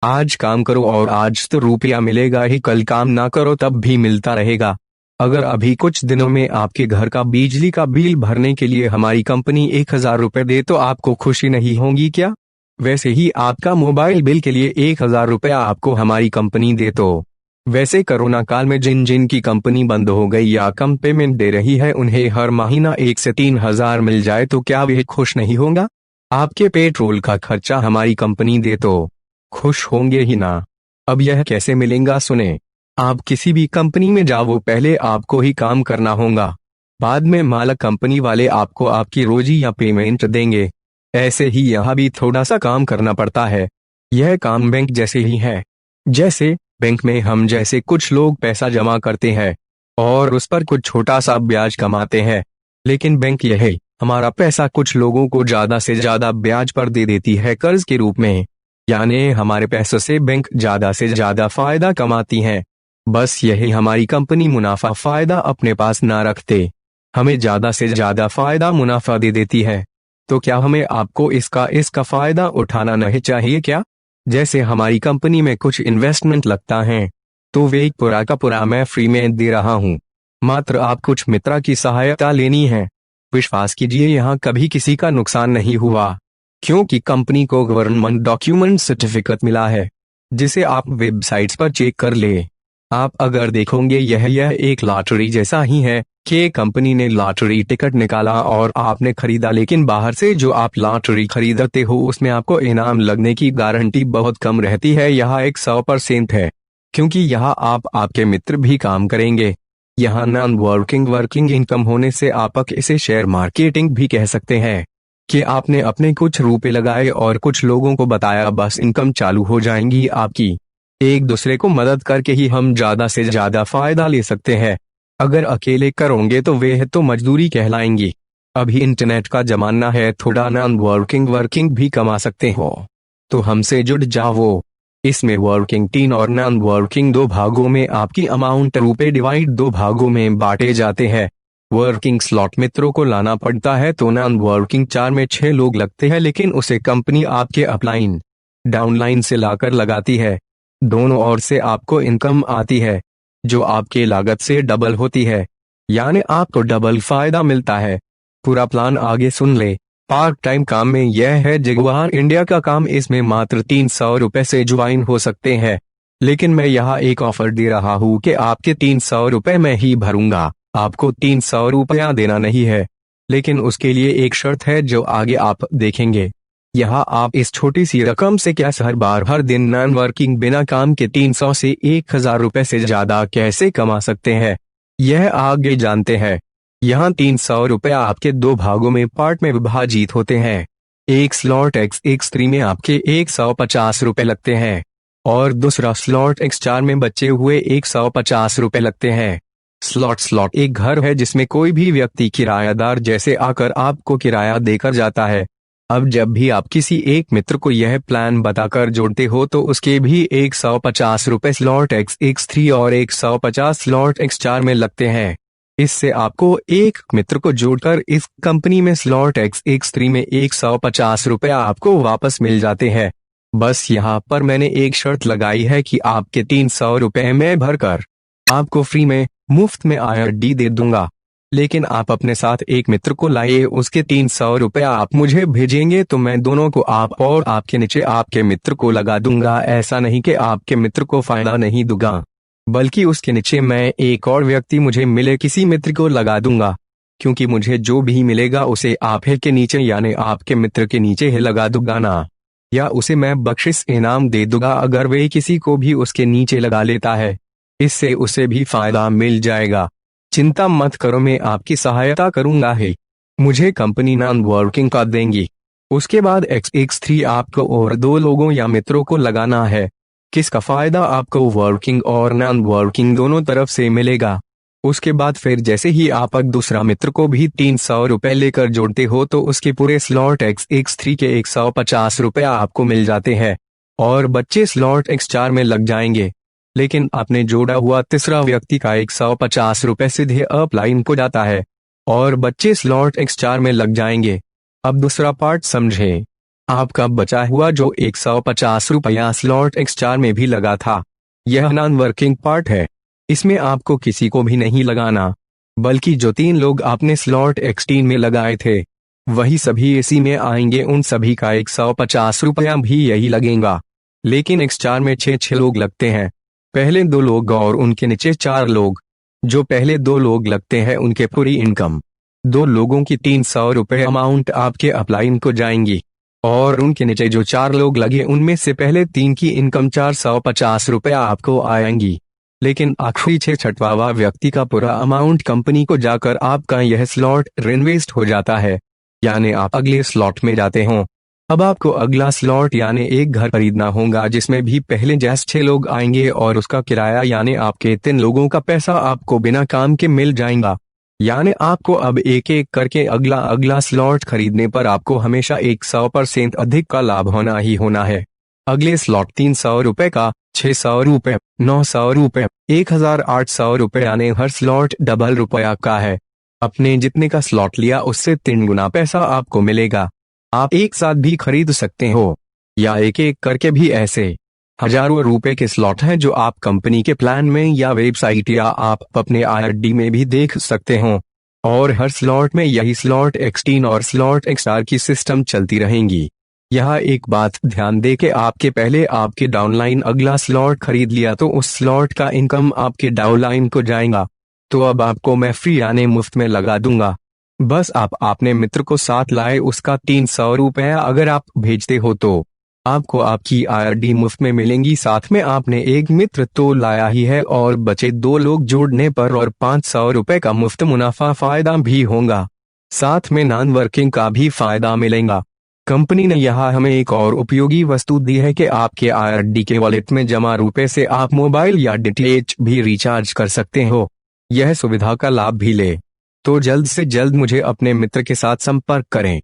आज काम करो और आज तो रुपया मिलेगा ही, कल काम ना करो तब भी मिलता रहेगा। अगर अभी कुछ दिनों में आपके घर का बिजली का बिल भरने के लिए हमारी कंपनी 1,000 रुपए दे तो आपको खुशी नहीं होगी क्या? वैसे ही आपका मोबाइल बिल के लिए 1,000 रुपया आपको हमारी कंपनी दे तो। वैसे कोरोना काल में जिन जिन की कंपनी बंद हो गई या कम पेमेंट दे रही है उन्हें हर महीना 1 से 3,000 मिल जाए तो क्या वे खुश नहीं होगा? आपके पेट्रोल का खर्चा हमारी कंपनी दे तो खुश होंगे ही ना। अब यह कैसे मिलेगा सुने। आप किसी भी कंपनी में जाओ, पहले आपको ही काम करना होगा, बाद में मालिक कंपनी वाले आपको आपकी रोजी या पेमेंट देंगे। ऐसे ही यहाँ भी थोड़ा सा काम करना पड़ता है। यह काम बैंक जैसे ही है। जैसे बैंक में हम जैसे कुछ लोग पैसा जमा करते हैं और उस पर कुछ छोटा सा ब्याज कमाते हैं, लेकिन बैंक यह है, हमारा पैसा कुछ लोगों को ज्यादा से ज्यादा ब्याज पर दे देती है कर्ज के रूप में। यानी हमारे पैसों से बैंक ज्यादा से ज्यादा फायदा कमाती है। बस यही हमारी कंपनी मुनाफा फायदा अपने पास ना रखते, हमें ज्यादा से ज्यादा फायदा मुनाफा दे देती है। तो क्या हमें आपको इसका फायदा उठाना नहीं चाहिए क्या? जैसे हमारी कंपनी में कुछ इन्वेस्टमेंट लगता है तो वे पूरा का पूरा मैं फ्री में दे रहा हूँ, मात्र आप कुछ मित्र की सहायता लेनी है। विश्वास कीजिए यहाँ कभी किसी का नुकसान नहीं हुआ, क्योंकि कंपनी को गवर्नमेंट डॉक्यूमेंट सर्टिफिकेट मिला है, जिसे आप वेबसाइट्स पर चेक कर ले। आप अगर देखोगे यह एक लॉटरी जैसा ही है कि कंपनी ने लॉटरी टिकट निकाला और आपने खरीदा, लेकिन बाहर से जो आप लॉटरी खरीदते हो उसमें आपको इनाम लगने की गारंटी बहुत कम रहती है। यहाँ 100% है, क्योंकि यहाँ आप आपके मित्र भी काम करेंगे। यहाँ नॉन वर्किंग इनकम होने से आप इसे शेयर मार्केटिंग भी कह सकते हैं कि आपने अपने कुछ रुपए लगाए और कुछ लोगों को बताया, बस इनकम चालू हो जाएंगी आपकी। एक दूसरे को मदद करके ही हम ज्यादा से ज्यादा फायदा ले सकते हैं। अगर अकेले करोगे तो वे तो मजदूरी कहलाएंगी। अभी इंटरनेट का जमाना है, थोड़ा नॉन वर्किंग भी कमा सकते हो तो हमसे जुड़ जाओ। इसमें वर्किंग 3 और नॉन वर्किंग 2 भागों में आपकी अमाउंट रुपए डिवाइड 2 भागों में बांटे जाते हैं। वर्किंग स्लॉट मित्रों को लाना पड़ता है तो नॉन वर्किंग 4 में 6 लोग लगते हैं, लेकिन उसे कंपनी आपके अपलाइन डाउनलाइन से लाकर लगाती है। दोनों ओर से आपको इनकम आती है जो आपके लागत से डबल होती है, यानी आपको डबल फायदा मिलता है। पूरा प्लान आगे सुन ले। पार्ट टाइम काम में यह है जगुआर इंडिया का काम, इसमें मात्र 300 रुपए से ज्वाइन हो सकते हैं, लेकिन मैं यहाँ एक ऑफर दे रहा हूँ कि आपके 300 रुपए मैं ही भरूंगा। आपको 300 रुपया देना नहीं है, लेकिन उसके लिए एक शर्त है जो आगे आप देखेंगे। यहाँ आप इस छोटी सी रकम से क्या हर बार हर दिन नॉन वर्किंग बिना काम के 300 से 1,000 रुपए से ज्यादा कैसे कमा सकते हैं, यह आगे जानते हैं। यहाँ 300 रुपया आपके 2 भागों में पार्ट में विभाजित होते हैं। एक स्लॉट X3 में आपके 150 रुपए लगते हैं और दूसरा स्लॉट X4 में बचे हुए 150 रुपए लगते हैं। स्लॉट एक घर है जिसमें कोई भी व्यक्ति किरायादार जैसे आकर आपको किराया देकर जाता है। अब जब भी आप किसी एक मित्र को यह प्लान बताकर जोड़ते हो तो उसके भी 150 रुपए स्लॉट X3 और 150 स्लॉट X4 में लगते हैं। इससे आपको एक मित्र को जोड़कर इस कंपनी में स्लॉट X3 में 150 रुपया आपको वापस मिल जाते हैं। बस यहाँ पर मैंने एक शर्त लगाई है कि आपके 300 रुपए में भरकर आपको फ्री में मुफ्त में IRD दे दूंगा, लेकिन आप अपने साथ एक मित्र को लाइए, उसके 300 रुपया आप मुझे भेजेंगे तो मैं दोनों को आप और आपके नीचे आपके मित्र को लगा दूंगा। ऐसा नहीं कि आपके मित्र को फायदा नहीं दूंगा, बल्कि उसके नीचे मैं एक और व्यक्ति मुझे मिले किसी मित्र को लगा दूंगा, क्योंकि मुझे जो भी मिलेगा उसे आप ही के नीचे यानी आपके मित्र के नीचे ही लगा दूंगा ना, या उसे मैं बख्शिश इनाम दे दूंगा अगर वे किसी को भी उसके नीचे लगा लेता है। इससे उसे भी फायदा मिल जाएगा। चिंता मत करो, मैं आपकी सहायता करूंगा ही। मुझे कंपनी नॉन वर्किंग का देंगी, उसके बाद X3 आपको और 2 लोगों या मित्रों को लगाना है। किसका फायदा आपको वर्किंग और नॉन वर्किंग दोनों तरफ से मिलेगा। उसके बाद फिर जैसे ही आप दूसरा मित्र को भी 300 रुपए लेकर जोड़ते हो तो उसके पूरे स्लॉट X3 के 150 रुपया आपको मिल जाते हैं और बच्चे स्लॉट X4 में लग जाएंगे। लेकिन आपने जोड़ा हुआ तीसरा व्यक्ति का 150 रुपए सीधे अपलाइन को जाता है और बच्चे स्लॉट X4 में लग जाएंगे। अब दूसरा पार्ट समझे। आपका बचा हुआ जो 150 रुपया स्लॉट एक्स्ट्रा में भी लगा था, यह नॉन वर्किंग पार्ट है। इसमें आपको किसी को भी नहीं लगाना, बल्कि जो 3 लोग आपने स्लॉट एक्सटीन में लगाए थे वही सभी इसी में आएंगे। उन सभी का 150 रुपया भी यही लगेगा। लेकिन एक्स्ट्रा में 6 लोग लगते हैं, पहले 2 लोग और उनके नीचे 4 लोग। जो पहले 2 लोग लगते हैं उनके पूरी इनकम 2 लोगों की 300 रुपये अमाउंट आपके अपलाइन को जाएंगी, और उनके नीचे जो 4 लोग लगे उनमें से पहले 3 की इनकम 450 रुपया आपको आएंगी। लेकिन आखिरी 6वां व्यक्ति का पूरा अमाउंट कंपनी को जाकर आपका यह स्लॉट रिन्वेस्ट हो जाता है, यानी आप अगले स्लॉट में जाते हो। अब आपको अगला स्लॉट यानी एक घर खरीदना होगा जिसमें भी पहले जैसे 6 लोग आएंगे और उसका किराया यानी आपके 3 लोगों का पैसा आपको बिना काम के मिल जाएगा। यानी आपको अब एक एक करके अगला स्लॉट खरीदने पर आपको हमेशा 100% अधिक का लाभ होना ही होना है। अगले स्लॉट 300 रुपए का, 600 रुपए, 900 रुपए, 1800 रुपए यानी हर स्लॉट डबल रुपया का है। अपने जितने का स्लॉट लिया उससे 3 गुना पैसा आपको मिलेगा। आप एक साथ भी खरीद सकते हो या एक एक करके भी। ऐसे हजारों रुपए के स्लॉट हैं जो आप कंपनी के प्लान में या वेबसाइट या आप अपने IRD में भी देख सकते हो। और हर स्लॉट में यही स्लॉट एक्सटीन और स्लॉट एक्सआर की सिस्टम चलती रहेंगी। यह एक बात ध्यान दे के आपके पहले आपके डाउनलाइन अगला स्लॉट खरीद लिया तो उस स्लॉट का इनकम आपके डाउनलाइन को जाएगा। तो अब आपको मैं फ्री यानी मुफ्त में लगा दूंगा। बस आप अपने मित्र को साथ लाए, उसका 300 रुपया अगर आप भेजते हो तो आपको आपकी IRD मुफ्त में मिलेंगी। साथ में आपने एक मित्र तो लाया ही है और बचे 2 लोग जोड़ने पर और 500 रुपए का मुफ्त मुनाफा फायदा भी होगा। साथ में नॉन वर्किंग का भी फायदा मिलेगा। कंपनी ने यहाँ हमें एक और उपयोगी वस्तु दी है कि आपके IRD के वॉलेट में जमा रुपए से आप मोबाइल या DTH भी रिचार्ज कर सकते हो। यह सुविधा का लाभ भी ले तो जल्द से जल्द मुझे अपने मित्र के साथ संपर्क करें।